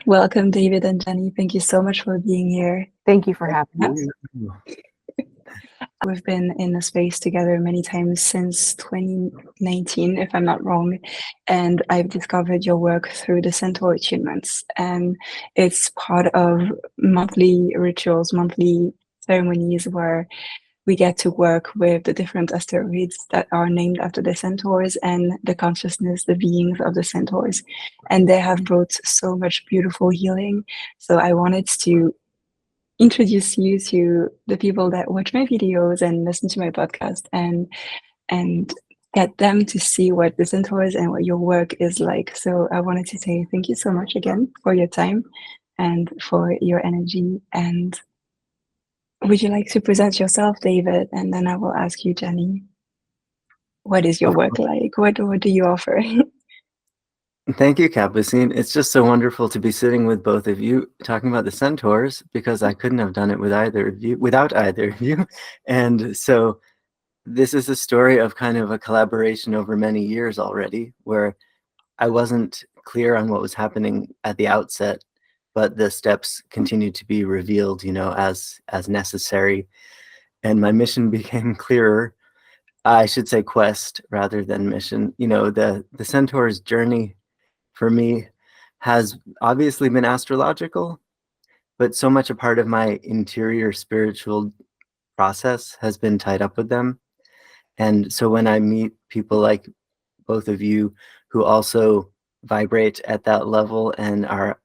Welcome, David and Jenny. Thank you so much for being here. Thank you for having us. We've been in a space together many times since 2019, if I'm not wrong, and I've discovered your work through the Centaur Attunements, and it's part of monthly rituals, monthly ceremonies where we get to work with the different asteroids that are named after the centaurs and the consciousness, the beings of the centaurs. And they have brought so much beautiful healing. So I wanted to introduce you to the people that watch my videos and listen to my podcast and get them to see what the centaurs and what your work is like. So I wanted to say thank you so much again for your time and for your energy. And would you like to present yourself, David? And then I will ask you, Jenny, what is your work like? What do you offer? Thank you, Capucine. It's just so wonderful to be sitting with both of you talking about the centaurs, because I couldn't have done it with without either of you. And so this is a story of kind of a collaboration over many years already, where I wasn't clear on what was happening at the outset, but the steps continued to be revealed, as necessary. And my mission became clearer. I should say quest rather than mission. The centaur's journey for me has obviously been astrological, but so much a part of my interior spiritual process has been tied up with them. And so when I meet people like both of you who also vibrate at that level and are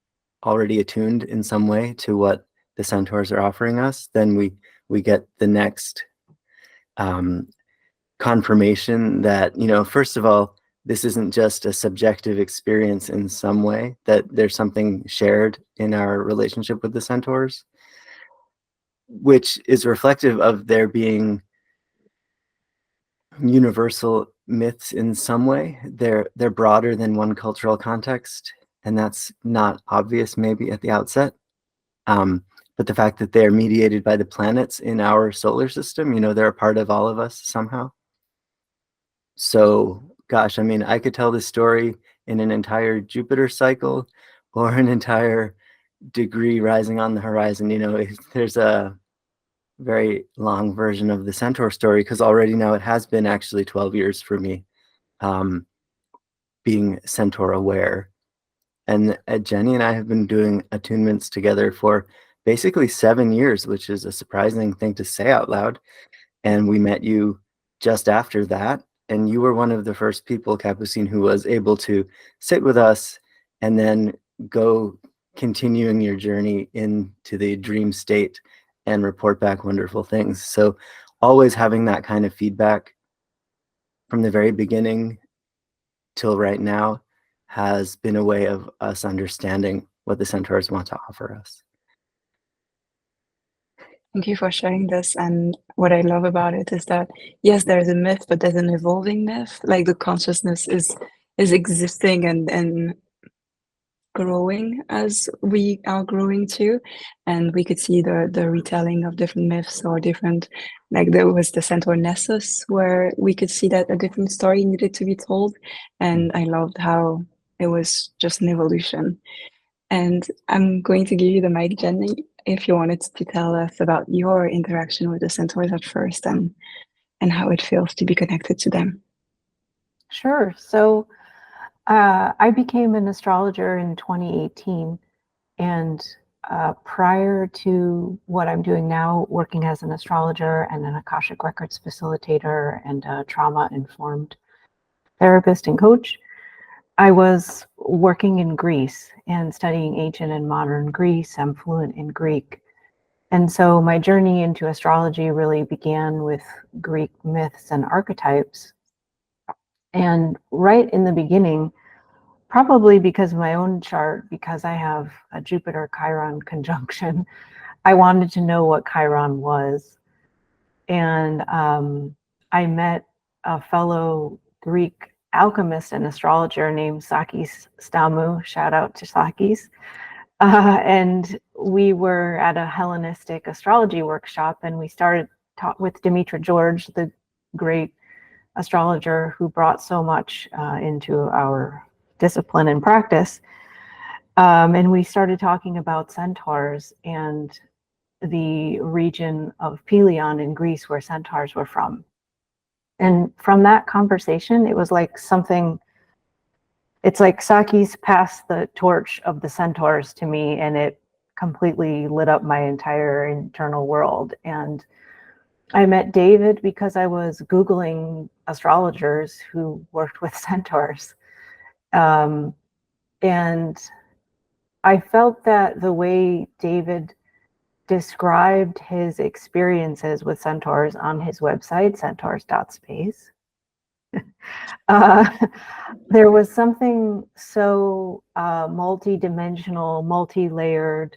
already attuned in some way to what the centaurs are offering us, then we get the next confirmation that, first of all, this isn't just a subjective experience in some way, that there's something shared in our relationship with the centaurs, which is reflective of there being universal myths in some way. They're broader than one cultural context, and that's not obvious maybe at the outset. But the fact that they're mediated by the planets in our solar system, they're a part of all of us somehow. So gosh, I could tell this story in an entire Jupiter cycle or an entire degree rising on the horizon. There's a very long version of the Centaur story, because already now it has been actually 12 years for me being Centaur aware. And Jenny and I have been doing attunements together for basically 7 years, which is a surprising thing to say out loud. And we met you just after that. And you were one of the first people, Capucine, who was able to sit with us and then go continuing your journey into the dream state and report back wonderful things. So always having that kind of feedback from the very beginning till right now has been a way of us understanding what the centaurs want to offer us. Thank you for sharing this. And what I love about it is that, yes, there's a myth, but there's an evolving myth. Like the consciousness is existing and growing as we are growing too. And we could see the retelling of different myths or different, like there was the Centaur Nessus, where we could see that a different story needed to be told. And I loved how it was just an evolution. And I'm going to give you the mic, Jenny, if you wanted to tell us about your interaction with the centaurs at first and how it feels to be connected to them. Sure. So I became an astrologer in 2018. And prior to what I'm doing now, working as an astrologer and an Akashic Records facilitator and a trauma-informed therapist and coach, I was working in Greece and studying ancient and modern Greece. I'm fluent in Greek. And so my journey into astrology really began with Greek myths and archetypes. And right in the beginning, probably because of my own chart, because I have a Jupiter Chiron conjunction, I wanted to know what Chiron was. And I met a fellow Greek alchemist and astrologer named Sakis Stamou, shout out to Sakis. And we were at a Hellenistic astrology workshop, and we started with Dimitra George, the great astrologer who brought so much into our discipline and practice. And we started talking about centaurs and the region of Pelion in Greece where centaurs were from. And from that conversation, it was like something, it's like Saki's passed the torch of the centaurs to me, and it completely lit up my entire internal world. And I met David because I was Googling astrologers who worked with centaurs. And I felt that the way David described his experiences with centaurs on his website, centaurs.space, there was something so multi-dimensional, multi-layered,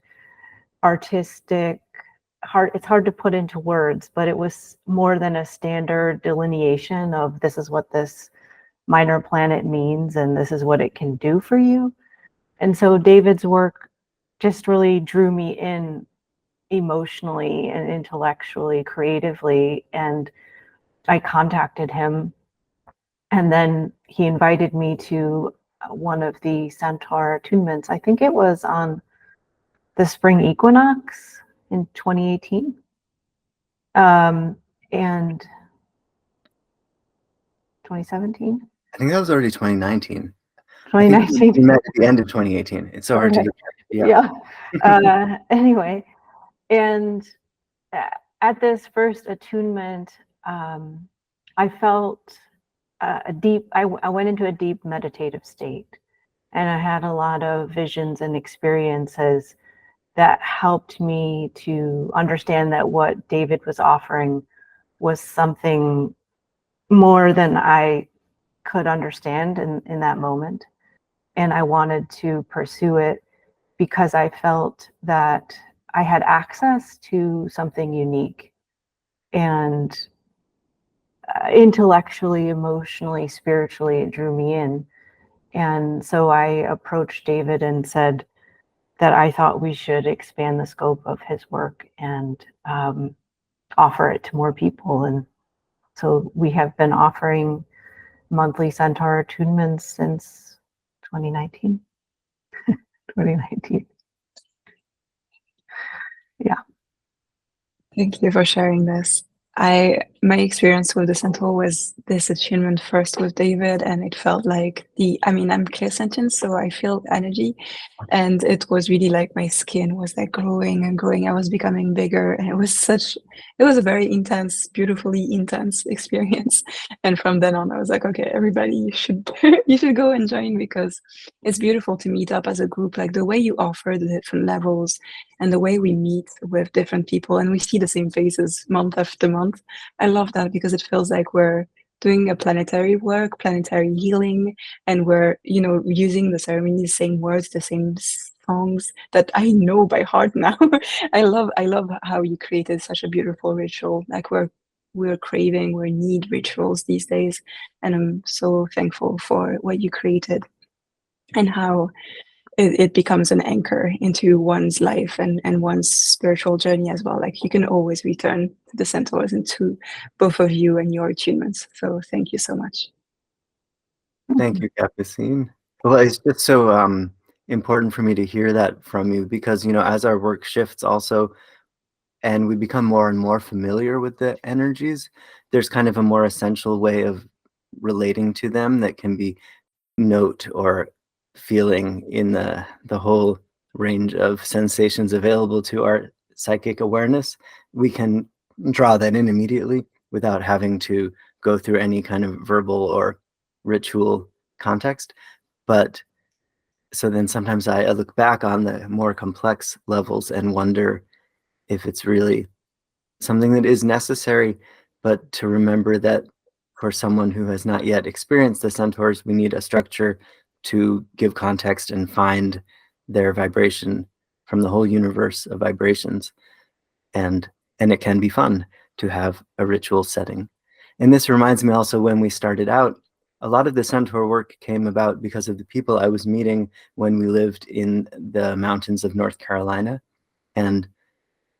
artistic, it's hard to put into words, but it was more than a standard delineation of this is what this minor planet means and this is what it can do for you. And so David's work just really drew me in emotionally and intellectually, creatively, and I contacted him. And then he invited me to one of the Centaur attunements. I think it was on the spring equinox in 2018. And 2017? I think that was already 2019. 2019. We met at the end of 2018. It's so hard to get back. Yeah. Anyway, and at this first attunement, I felt I went into a deep meditative state, and I had a lot of visions and experiences that helped me to understand that what David was offering was something more than I could understand in that moment. And I wanted to pursue it because I felt that I had access to something unique, and intellectually, emotionally, spiritually, it drew me in. And so I approached David and said that I thought we should expand the scope of his work and offer it to more people. And so we have been offering monthly Centaur attunements since 2019. 2019. Yeah. Thank you for sharing this. My experience with the Centaur was this attunement first with David, and it felt like I'm clear sentient, so I feel energy, and it was really like my skin was like growing and growing. I was becoming bigger, and it was a very intense, beautifully intense experience. And from then on, I was like, okay, everybody, you should you should go and join, because it's beautiful to meet up as a group. Like the way you offer the different levels and the way we meet with different people and we see the same faces month after month. I love that because it feels like we're doing a planetary work, planetary healing, and we're, using the ceremonies, same words, the same songs that I know by heart now. I love how you created such a beautiful ritual. Like we're craving, we need rituals these days. And I'm so thankful for what you created and how it becomes an anchor into one's life and one's spiritual journey as well. Like you can always return to the centaurs and to both of you and your attunements. So thank you so much. Thank you, Capucine. Well, it's just so important for me to hear that from you because, as our work shifts also and we become more and more familiar with the energies, there's kind of a more essential way of relating to them that can be note or feeling in the whole range of sensations available to our psychic awareness. We can draw that in immediately without having to go through any kind of verbal or ritual context. But so then sometimes I look back on the more complex levels and wonder if it's really something that is necessary, but to remember that for someone who has not yet experienced the centaurs, we need a structure to give context and find their vibration from the whole universe of vibrations. And it can be fun to have a ritual setting. And this reminds me also when we started out, a lot of the centaur work came about because of the people I was meeting when we lived in the mountains of North Carolina. And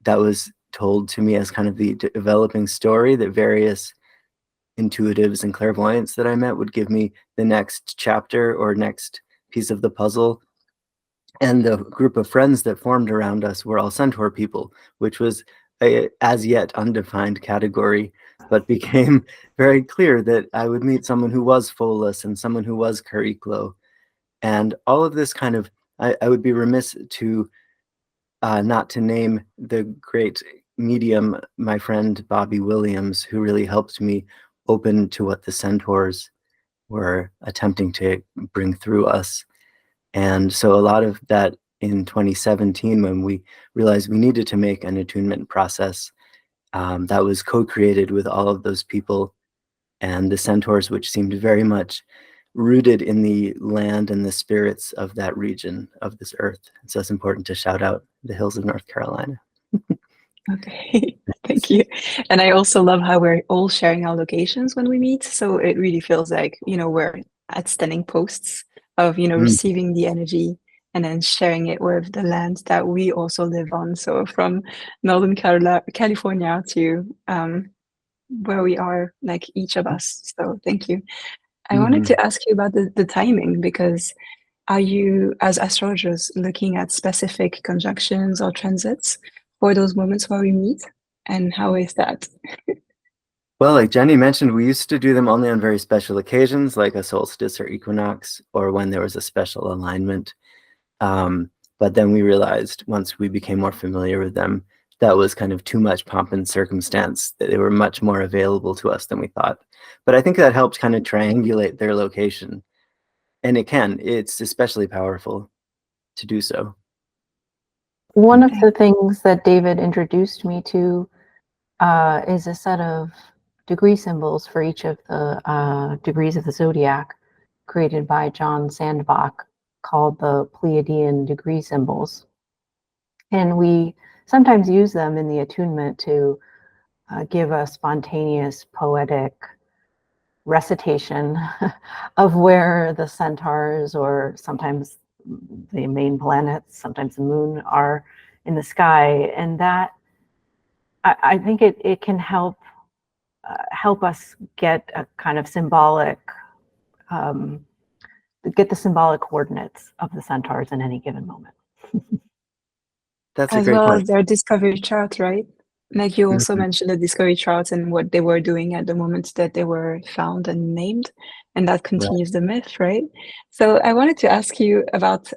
that was told to me as kind of the developing story that various intuitives and clairvoyants that I met would give me the next chapter or next piece of the puzzle And the group of friends that formed around us were all Centaur people, which was a as yet undefined category, but became very clear that I would meet someone who was Pholus and someone who was Cariclo. And all of this kind of, I would be remiss to not to name the great medium, my friend Bobby Williams, who really helped me open to what the Centaurs were attempting to bring through us. And so a lot of that in 2017, when we realized we needed to make an attunement process that was co-created with all of those people and the Centaurs, which seemed very much rooted in the land and the spirits of that region of this earth. So it's important to shout out the hills of North Carolina. Okay, thank you. And I also love how we're all sharing our locations when we meet. So it really feels like, we're at standing posts of, receiving the energy and then sharing it with the land that we also live on. So from Northern California to where we are, like each of us. So thank you. I wanted to ask you about the timing, because are you, as astrologers, looking at specific conjunctions or transits for those moments where we meet? And how is that? Well, like Jenny mentioned, we used to do them only on very special occasions, like a solstice or equinox, or when there was a special alignment. But then we realized once we became more familiar with them, that was kind of too much pomp and circumstance, that they were much more available to us than we thought. But I think that helped kind of triangulate their location. And it's especially powerful to do so. One of the things that David introduced me to is a set of degree symbols for each of the degrees of the zodiac created by John Sandbach, called the Pleiadian degree symbols. And we sometimes use them in the attunement to give a spontaneous poetic recitation of where the centaurs, or sometimes the main planets, sometimes the moon, are in the sky. And that, I think it can help us get a kind of symbolic, get the symbolic coordinates of the centaurs in any given moment. That's a As great well as point. their discovery chart, right? Like you also mentioned the discovery charts and what they were doing at the moment that they were found and named, and that continues the myth, right? So I wanted to ask you about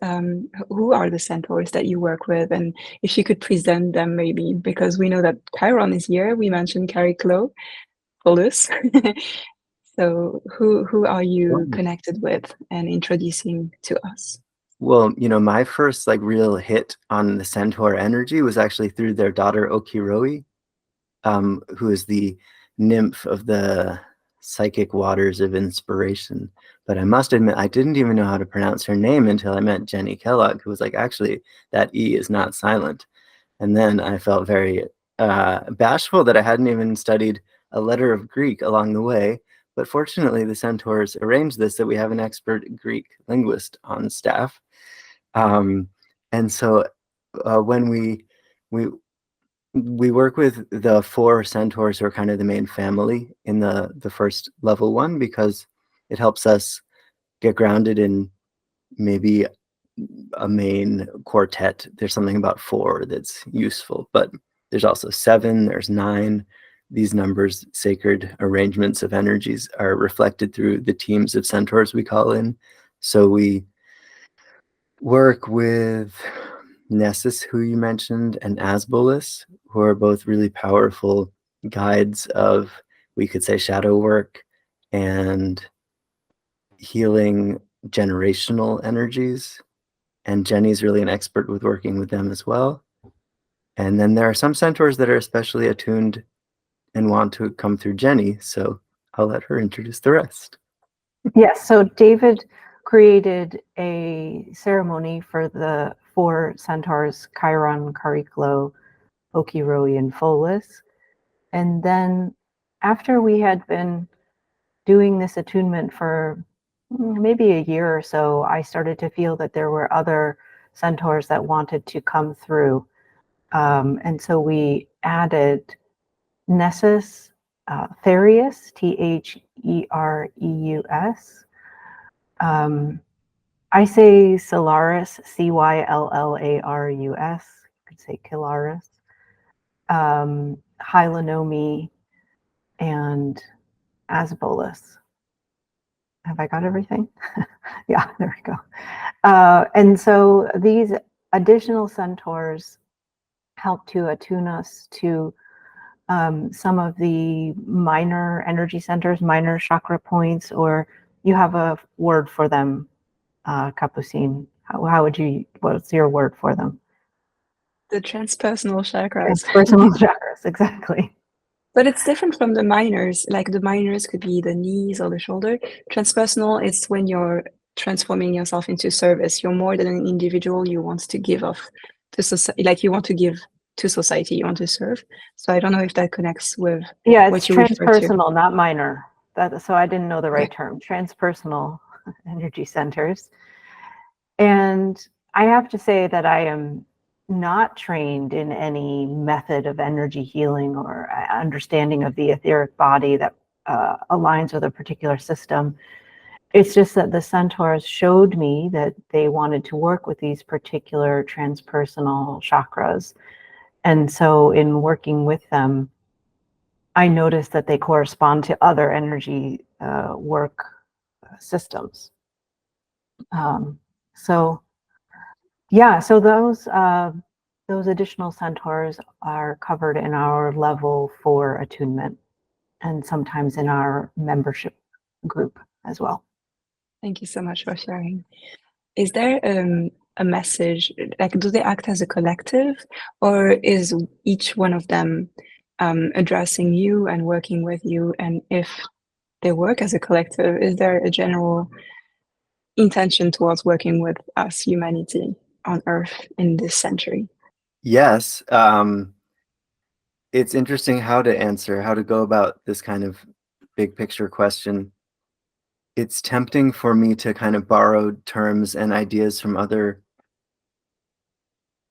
who are the centaurs that you work with, and if you could present them maybe, because we know that Chiron is here. We mentioned Cariclo, Polus. So who are you connected with and introducing to us? Well, my first like real hit on the Centaur energy was actually through their daughter Okiroi, who is the nymph of the psychic waters of inspiration. But I must admit, I didn't even know how to pronounce her name until I met Jenny Kellogg, who was like, actually, that E is not silent. And then I felt very bashful that I hadn't even studied a letter of Greek along the way. But fortunately, the Centaurs arranged this, that we have an expert Greek linguist on staff. And so when we work with the 4 centaurs who are kind of the main family in the first level one, because it helps us get grounded in maybe a main quartet. There's something about 4 that's useful, but there's also 7, there's 9. These numbers, sacred arrangements of energies, are reflected through the teams of centaurs we call in. So we work with Nessus, who you mentioned, and Asbolus, who are both really powerful guides of, we could say, shadow work and healing generational energies. And Jenny's really an expert with working with them as well. And then there are some centaurs that are especially attuned and want to come through Jenny, so I'll let her introduce the rest. Yes, so David created a ceremony for the 4 centaurs, Chiron, Cariclo, Okiroi, and Pholus. And then after we had been doing this attunement for maybe a year or so, I started to feel that there were other centaurs that wanted to come through. And so we added Nessus, Thereus, Thereus, I say Cylarus, Cyllarus. You could say Kilaris. Hylonomi, and Asbolus. Have I got everything? Yeah, there we go. And so these additional centaurs help to attune us to some of the minor energy centers, minor chakra points, or you have a word for them, Capucine. How would you, what's your word for them? The transpersonal chakras. Transpersonal chakras, exactly. But it's different from the minors. Like the minors could be the knees or the shoulder. Transpersonal is when you're transforming yourself into service. You're more than an individual. You want to give off to society, like you want to give to society, you want to serve. So I don't know if that connects with It's what you refer to. transpersonal, not minor. So I didn't know the right term. Transpersonal energy centers. And I have to say that I am not trained in any method of energy healing or understanding of the etheric body that aligns with a particular system. It's just that the centaurs showed me that they wanted to work with these particular transpersonal chakras. And so in working with them, I noticed that they correspond to other energy work systems. So those additional centaurs are covered in our level 4 attunement, and sometimes in our membership group as well. Thank you so much for sharing. Is there a message, like do they act as a collective, or is each one of them addressing you and working with you? And if they work as a collective, is there a general intention towards working with us, humanity, on Earth in this century? Yes. It's interesting how to go about this kind of big picture question. It's tempting for me to kind of borrow terms and ideas from other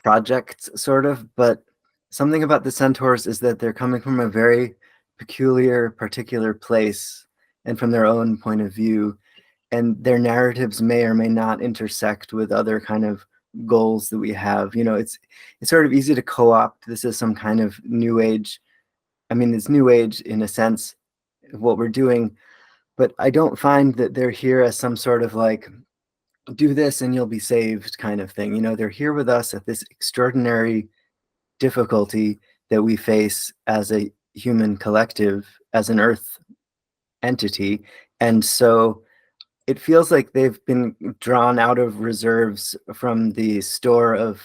projects, sort of, but something about the centaurs is that they're coming from a very peculiar, particular place and from their own point of view, and their narratives may or may not intersect with other kind of goals that we have. You know, it's sort of easy to co-opt this as some kind of new age. I mean, it's new age in a sense of what we're doing, but I don't find that they're here as some sort of like, do this and you'll be saved kind of thing. You know, they're here with us at this extraordinary difficulty that we face as a human collective, as an Earth entity. And so it feels like they've been drawn out of reserves from the store of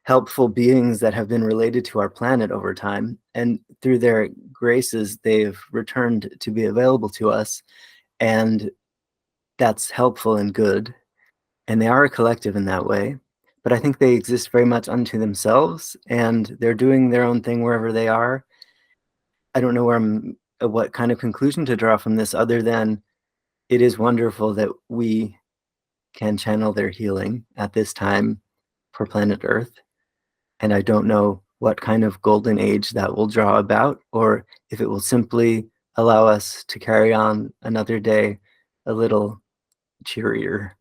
helpful beings that have been related to our planet over time. And through their graces, they've returned to be available to us. And that's helpful and good. And they are a collective in that way. But I think they exist very much unto themselves, and they're doing their own thing wherever they are. I don't know what kind of conclusion to draw from this other than it is wonderful that we can channel their healing at this time for planet Earth. And I don't know what kind of golden age that will draw about, or if it will simply allow us to carry on another day a little cheerier.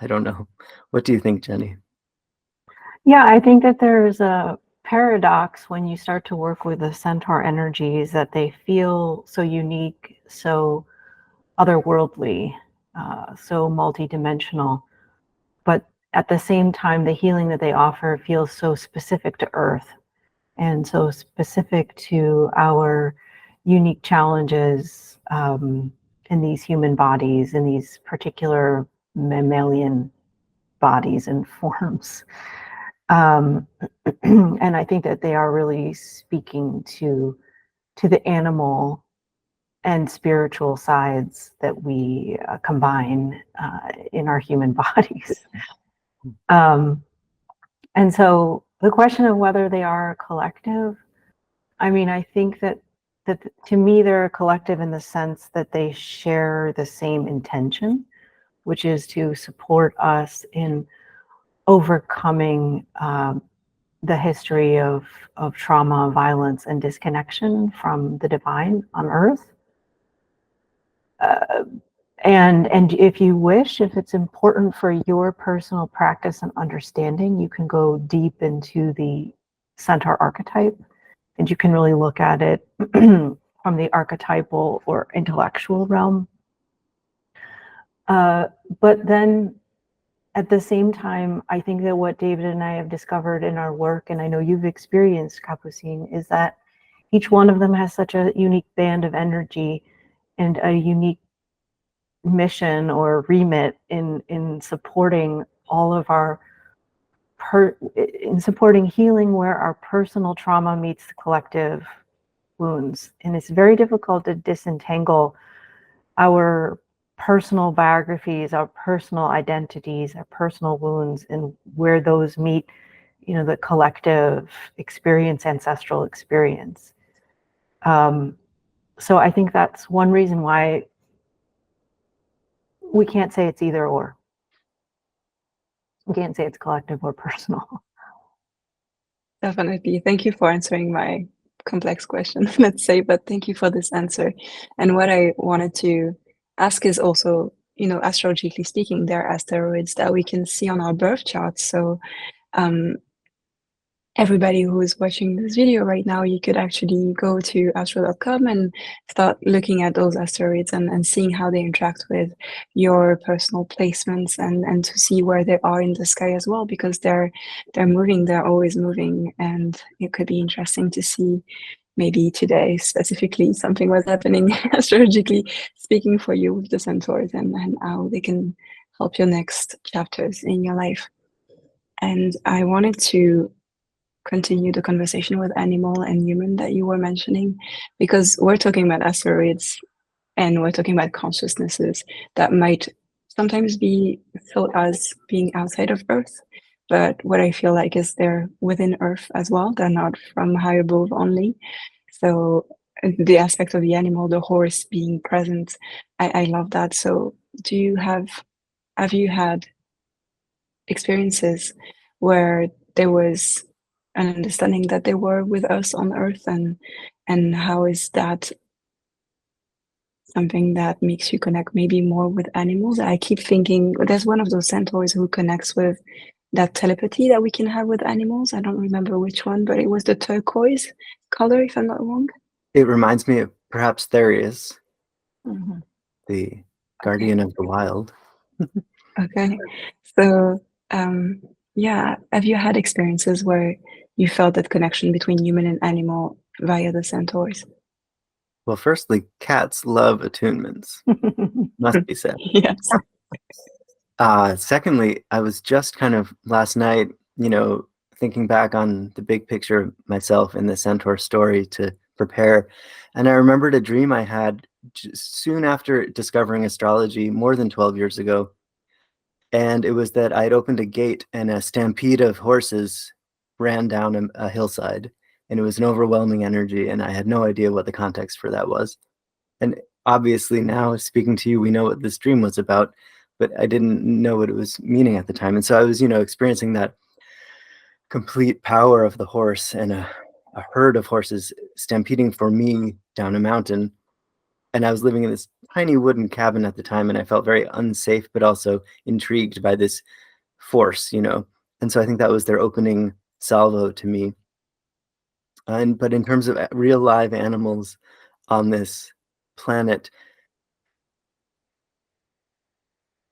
I don't know. What do you think, Jenny? Yeah, I think that there's a paradox when you start to work with the centaur energies, that they feel so unique, so otherworldly, so multidimensional. But at the same time, the healing that they offer feels so specific to Earth and so specific to our unique challenges in these human bodies, in these particular mammalian bodies and forms. And I think that they are really speaking to the animal and spiritual sides that we combine in our human bodies. And so the question of whether they are a collective, I mean, I think that to me, they're a collective in the sense that they share the same intention, which is to support us in overcoming the history of trauma, violence, and disconnection from the divine on Earth. And if you wish, if it's important for your personal practice and understanding, you can go deep into the Centaur archetype, and you can really look at it from the archetypal or intellectual realm. But then at the same time, I think that what David and I have discovered in our work, and I know you've experienced, Capucine, is that each one of them has such a unique band of energy and a unique mission or remit in supporting all of our in supporting healing where our personal trauma meets the collective wounds. And it's very difficult to disentangle our personal biographies, our personal identities, our personal wounds, and where those meet, you know, the collective experience, ancestral experience. So I think that's one reason why we can't say it's either or. We can't say it's collective or personal. Definitely. Thank you for answering my complex question, let's say, but thank you for this answer. And what I wanted to ask is also, you know, astrologically speaking, there are asteroids that we can see on our birth charts. So everybody who is watching this video right now, you could actually go to astral.com and start looking at those asteroids and seeing how they interact with your personal placements and to see where they are in the sky as well, because they're moving, they're always moving, and it could be interesting to see maybe today specifically something was happening astrologically speaking for you with the centaurs and how they can help your next chapters in your life. And I wanted to continue the conversation with animal and human that you were mentioning, because we're talking about asteroids and we're talking about consciousnesses that might sometimes be thought as being outside of Earth. But what I feel like is they're within Earth as well. They're not from high above only. So the aspect of the animal, the horse being present, I love that. So have you had experiences where there was an understanding that they were with us on Earth, and how is that something that makes you connect maybe more with animals? I keep thinking there's one of those centaurs who connects with that telepathy that we can have with animals. I don't remember which one, but it was the turquoise color, if I'm not wrong. It reminds me of perhaps Therius, Mm-hmm. the guardian of the wild. Okay. So, yeah, have you had experiences where you felt that connection between human and animal via the centaurs? Well, firstly, cats love attunements, must be said. Yes. Secondly, I was just kind of last night, you know, thinking back on the big picture of myself in the Centaur story to prepare. And I remembered a dream I had soon after discovering astrology more than 12 years ago. And it was that I'd opened a gate and a stampede of horses ran down a hillside. And it was an overwhelming energy. And I had no idea what the context for that was. And obviously now speaking to you, we know what this dream was about, but I didn't know what it was meaning at the time. And so I was, you know, experiencing that complete power of the horse and a herd of horses stampeding for me down a mountain. And I was living in this tiny wooden cabin at the time, and I felt very unsafe, but also intrigued by this force, you know. And so I think that was their opening salvo to me. But in terms of real live animals on this planet,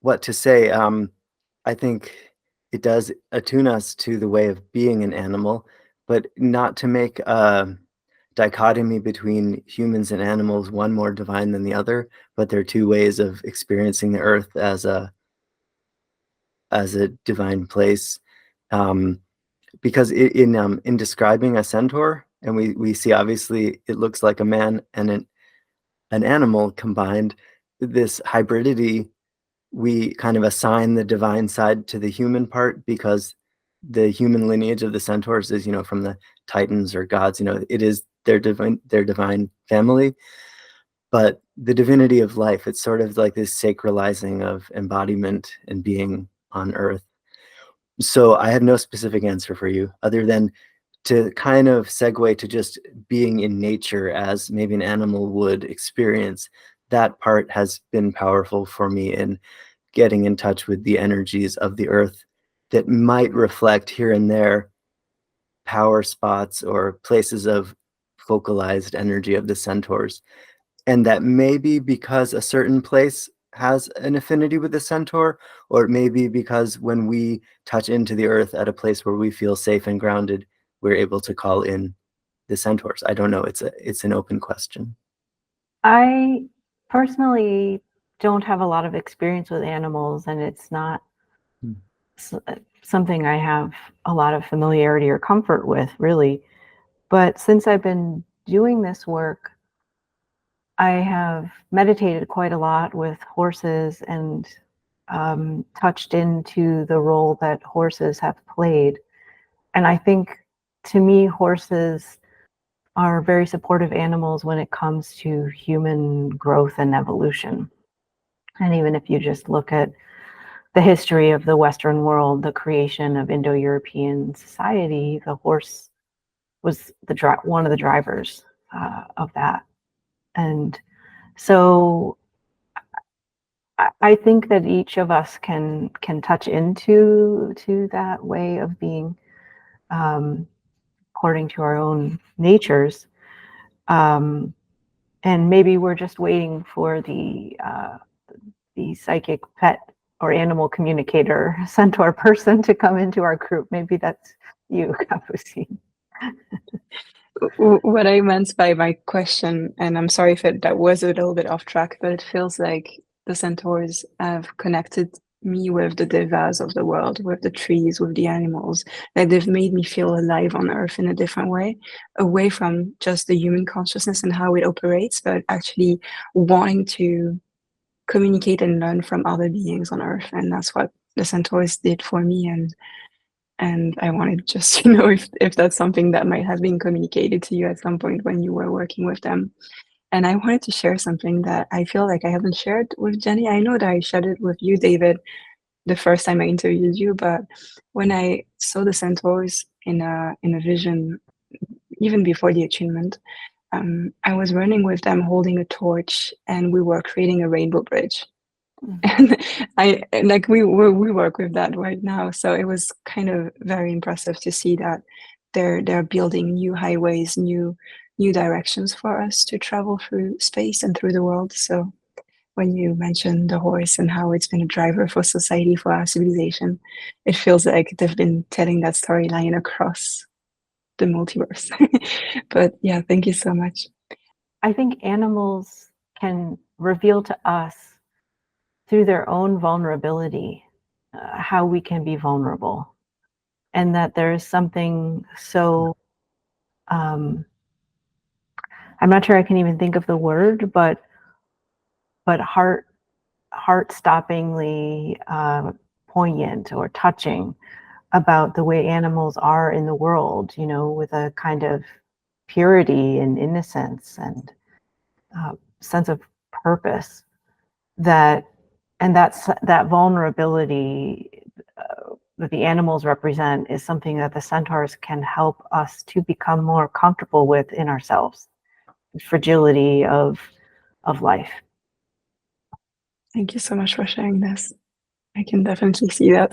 what to say? I think it does attune us to the way of being an animal, but not to make a dichotomy between humans and animals, one more divine than the other, but they're two ways of experiencing the earth as a divine place. Because in describing a centaur, and we see obviously it looks like a man and an animal combined, this hybridity, we kind of assign the divine side to the human part because the human lineage of the centaurs is, you know, from the titans or gods, you know, it is their divine family. But the divinity of life, it's sort of like this sacralizing of embodiment and being on earth. So I have no specific answer for you other than to kind of segue to just being in nature as maybe an animal would experience that part has been powerful for me in getting in touch with the energies of the earth that might reflect here and there power spots or places of focalized energy of the centaurs. And that may be because a certain place has an affinity with the centaur, or it may be because when we touch into the earth at a place where we feel safe and grounded, we're able to call in the centaurs. I don't know. It's an open question. I personally don't have a lot of experience with animals, and it's not something I have a lot of familiarity or comfort with, really. But since I've been doing this work, I have meditated quite a lot with horses and touched into the role that horses have played. And I think, to me, horses are very supportive animals when it comes to human growth and evolution. And even if you just look at the history of the Western world, the creation of Indo-European society, the horse was one of the drivers of that. And so I think that each of us can touch into that way of being, according to our own natures. And maybe we're just waiting for the psychic pet or animal communicator centaur person to come into our group. Maybe that's you, Capucine. What I meant by my question, and I'm sorry if that was a little bit off track, but it feels like the centaurs have connected me with the devas of the world, with the trees, with the animals. Like they've made me feel alive on Earth in a different way, away from just the human consciousness and how it operates, but actually wanting to communicate and learn from other beings on Earth. And that's what the centaurs did for me. And I wanted just to know if that's something that might have been communicated to you at some point when you were working with them. And I wanted to share something that I feel like I haven't shared with Jenny. I know that I shared it with you, David, the first time I interviewed you, but when I saw the centaurs in a vision, even before the attunement, I was running with them holding a torch, and we were creating a rainbow bridge. And I like we work with that right now, so it was kind of very impressive to see that they're building new highways, new directions for us to travel through space and through the world. So when you mentioned the horse and how it's been a driver for society, for our civilization, it feels like they've been telling that storyline across the multiverse. But yeah, thank you so much. I think animals can reveal to us through their own vulnerability how we can be vulnerable, and that there is something so I'm not sure I can even think of the word, but heart-stoppingly poignant or touching about the way animals are in the world, with a kind of purity and innocence and sense of purpose that vulnerability that the animals represent is something that the centaurs can help us to become more comfortable with in ourselves, the fragility of life. Thank you so much for sharing this. I can definitely see that.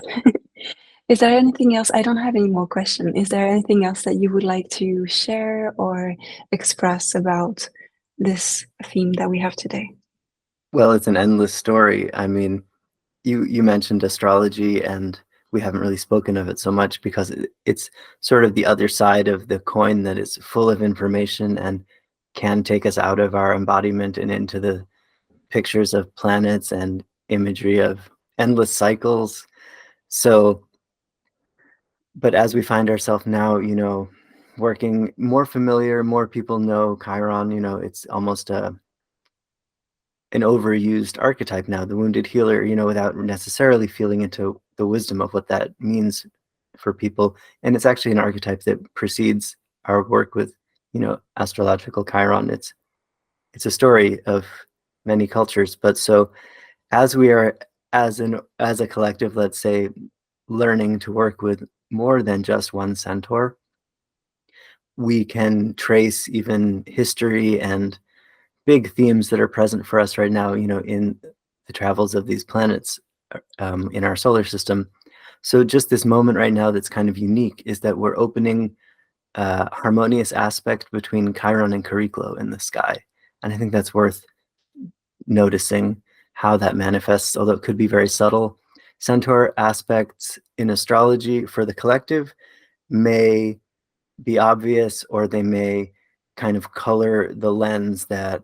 Is there anything else? I don't have any more questions. Is there anything else that you would like to share or express about this theme that we have today? Well, it's an endless story. I mean, you mentioned astrology, and we haven't really spoken of it so much because it's sort of the other side of the coin that is full of information and can take us out of our embodiment and into the pictures of planets and imagery of endless cycles. So, but as we find ourselves now, working more familiar, more people know Chiron, it's almost an overused archetype now, the wounded healer, without necessarily feeling into the wisdom of what that means for people. And it's actually an archetype that precedes our work with, astrological Chiron. It's a story of many cultures. But so as we are as a collective, let's say, learning to work with more than just one centaur, we can trace even history and big themes that are present for us right now, in the travels of these planets in our solar system. So just this moment right now that's kind of unique is that we're opening a harmonious aspect between Chiron and Chariklo in the sky. And I think that's worth noticing how that manifests, although it could be very subtle. Centaur aspects in astrology for the collective may be obvious, or they may kind of color the lens that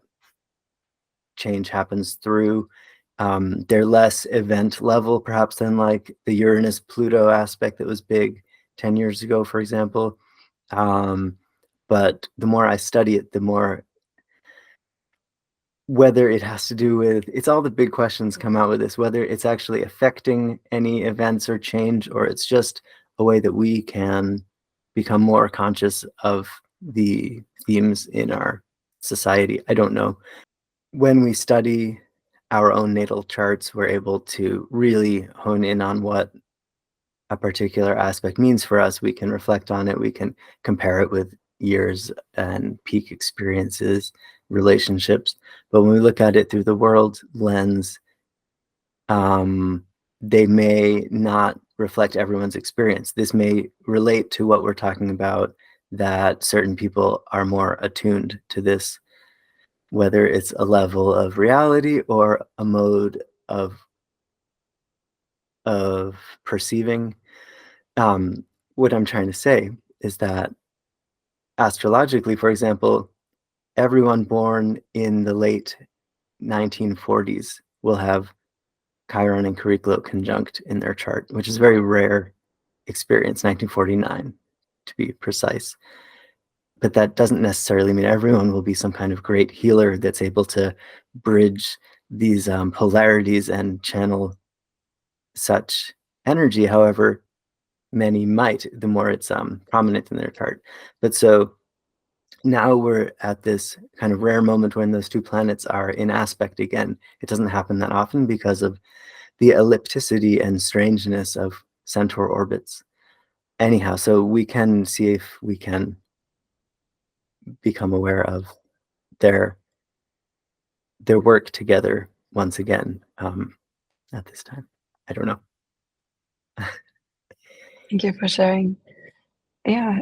change happens through. They're less event level, perhaps, than like the Uranus-Pluto aspect that was big 10 years ago, for example. But the more I study it, the more, whether it has to do with, it's all the big questions come out with this, whether it's actually affecting any events or change, or it's just a way that we can become more conscious of the themes in our society. I don't know. When we study our own natal charts, we're able to really hone in on what a particular aspect means for us. We can reflect on it. We can compare it with years and peak experiences, relationships. But when we look at it through the world lens, they may not reflect everyone's experience. This may relate to what we're talking about, that certain people are more attuned to this, whether it's a level of reality or a mode of perceiving. What I'm trying to say is that astrologically, for example, everyone born in the late 1940s will have Chiron and Chariklo conjunct in their chart, which is a very rare experience, 1949 to be precise. But that doesn't necessarily mean everyone will be some kind of great healer that's able to bridge these polarities and channel such energy. However, many might, the more it's prominent in their chart. But so now we're at this kind of rare moment when those two planets are in aspect again. It doesn't happen that often because of the ellipticity and strangeness of Centaur orbits. Anyhow, so we can see if we can become aware of their work together once again at this time. I don't know. Thank you for sharing. Yeah,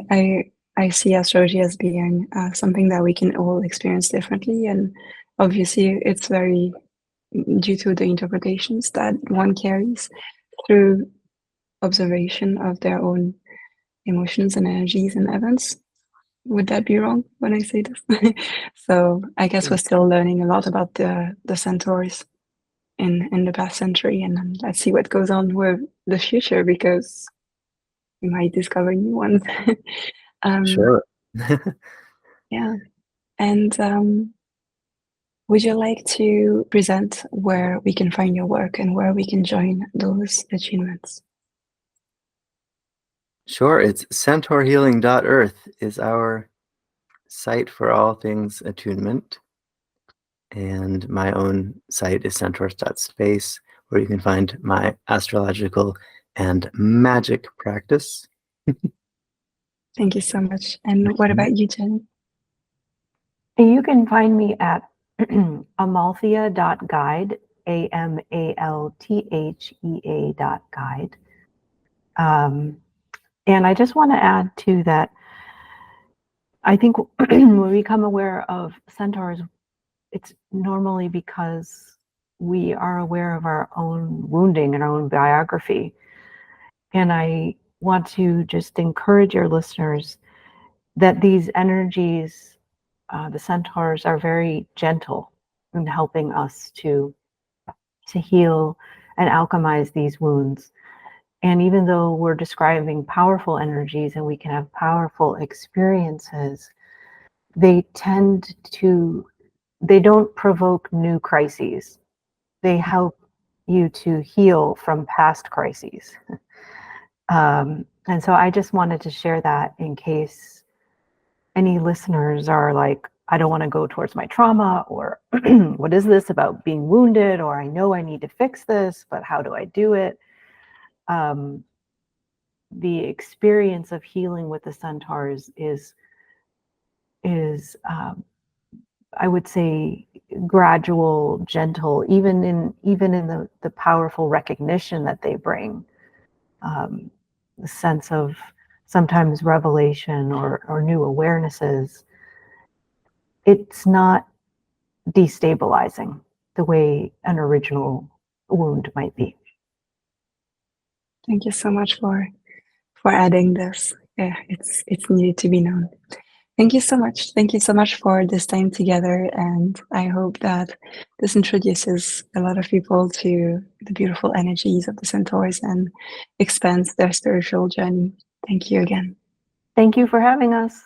I see astrology as being something that we can all experience differently, and obviously it's very due to the interpretations that one carries through observation of their own emotions and energies and events. Would that be wrong when I say this? So I guess we're still learning a lot about the centaurs in the past century, and let's see what goes on with the future, because we might discover new ones. Sure. Yeah. And would you like to present where we can find your work and where we can join those attunements? Sure. It's centaurhealing.earth is our site for all things attunement. And my own site is Centaurs.space, where you can find my astrological and magic practice. Thank you so much. And what about you, Jenny? You can find me at amalthea.guide, AMALTHEA.guide. And I just want to add to that, I think when we become aware of centaurs, it's normally because we are aware of our own wounding and our own biography. And I want to just encourage your listeners that these energies, the centaurs, are very gentle in helping us to heal and alchemize these wounds. And even though we're describing powerful energies and we can have powerful experiences, they don't provoke new crises. They help you to heal from past crises. And so I just wanted to share that in case any listeners are like, I don't want to go towards my trauma, or what is this about being wounded, or I know I need to fix this, but how do I do it? The experience of healing with the centaurs is I would say, gradual, gentle, even in the powerful recognition that they bring. The sense of sometimes revelation or new awarenesses. It's not destabilizing the way an original wound might be. Thank you so much for adding this. Yeah, it's needed to be known. Thank you so much. Thank you so much for this time together, and I hope that this introduces a lot of people to the beautiful energies of the Centaurs and expands their spiritual journey. Thank you again. Thank you for having us.